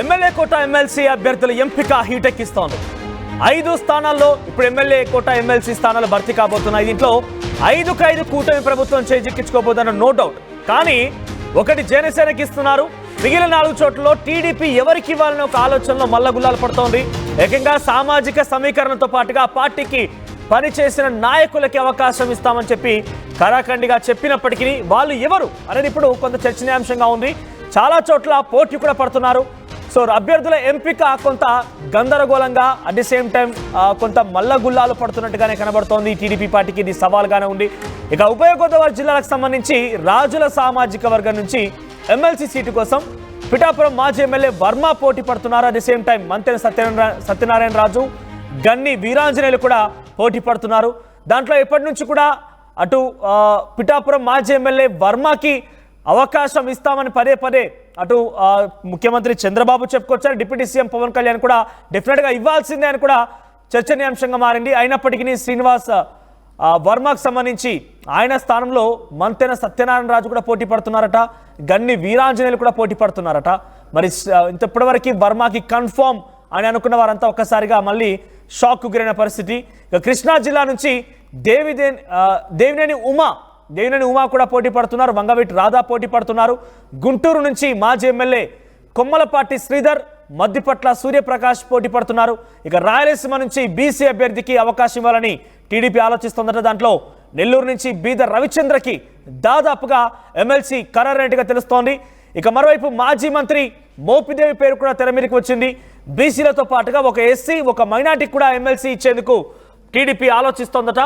MLA కోట MLC అభ్యర్థుల ఎంపిక హీటెక్కిస్తోంది. 5 స్థానాల్లో ఇప్పుడు ఎమ్మెల్యే కోట ఎమ్మెల్సీ స్థానాలు భర్తీ కాబోతున్నాయి. దీంట్లో 5 కూటమి ప్రభుత్వం చేజిక్కించుకోబోతున్న నో డౌట్. కానీ ఒకటి జనసేనకి ఇస్తున్నారు, మిగిలిన 4 చోట్లలో టీడీపీ ఎవరికి ఇవ్వాలనే ఒక ఆలోచనలో మల్లగుల్లాలు పడుతోంది. ఏకంగా సామాజిక సమీకరణతో పాటుగా పార్టీకి పనిచేసిన నాయకులకి అవకాశం ఇస్తామని చెప్పి కరాఖండిగా చెప్పినప్పటికీ వాళ్ళు ఎవరు అనేది ఇప్పుడు కొంత చర్చనీయాంశంగా ఉంది. చాలా చోట్ల పోటీ కూడా పడుతున్నారు. సో అభ్యర్థుల ఎంపిక కొంత గందరగోళంగా అట్ ది సేమ్ టైం కొంత మల్లగుల్లాలు పడుతున్నట్టుగానే కనబడుతోంది. టీడీపీ పార్టీకి ఇది సవాల్గానే ఉంది. ఇక ఉభయ గోదావరి జిల్లాలకు సంబంధించి రాజుల సామాజిక వర్గం నుంచి ఎమ్మెల్సీ సీటు కోసం పిఠాపురం మాజీ ఎమ్మెల్యే వర్మ పోటీ పడుతున్నారు. At the same time Mantena Satyanarayana Raju, Ganni Veeranjaneyulu కూడా పోటీ పడుతున్నారు. దాంట్లో ఎప్పటి నుంచి కూడా అటు పిఠాపురం మాజీ ఎమ్మెల్యే వర్మకి అవకాశం ఇస్తామని పదే అటు ముఖ్యమంత్రి చంద్రబాబు చెప్పుకొచ్చారు. డిప్యూటీ సీఎం పవన్ కళ్యాణ్ కూడా డెఫినెట్గా ఇవ్వాల్సిందే అని కూడా చర్చనీయాంశంగా మారింది. అయినప్పటికీ శ్రీనివాస్ వర్మకు సంబంధించి ఆయన స్థానంలో మంతెన సత్యనారాయణ రాజు కూడా పోటీ పడుతున్నారట, గన్ని వీరాంజనేయులు కూడా పోటీ పడుతున్నారట. మరి ఇప్పటివరకు వర్మకి కన్ఫర్మ్ అని అనుకున్న వారంతా ఒక్కసారిగా మళ్ళీ షాక్కు గురైన పరిస్థితి. ఇక కృష్ణా జిల్లా నుంచి దేవినేని ఉమా కూడా పోటీ పడుతున్నారు. వంగవీటి రాధా పోటీ పడుతున్నారు. గుంటూరు నుంచి మాజీ ఎమ్మెల్యే కొమ్మలపాటి శ్రీధర్, మద్దిపట్ల సూర్యప్రకాష్ పోటీ పడుతున్నారు. ఇక రాయలసీమ నుంచి బీసీ అభ్యర్థికి అవకాశం ఇవ్వాలని టీడీపీ ఆలోచిస్తోందట. దాంట్లో నెల్లూరు నుంచి బీదర్ రవిచంద్రకి దాదాపుగా ఎమ్మెల్సీ ఖరారైనట్టుగా తెలుస్తోంది. ఇక మరోవైపు మాజీ మంత్రి మోపిదేవి పేరు కూడా తెర మీదకి వచ్చింది. బీసీలతో పాటుగా ఒక ఎస్సీ, ఒక మైనార్టీకి కూడా ఎమ్మెల్సీ ఇచ్చేందుకు టీడీపీ ఆలోచిస్తోందట.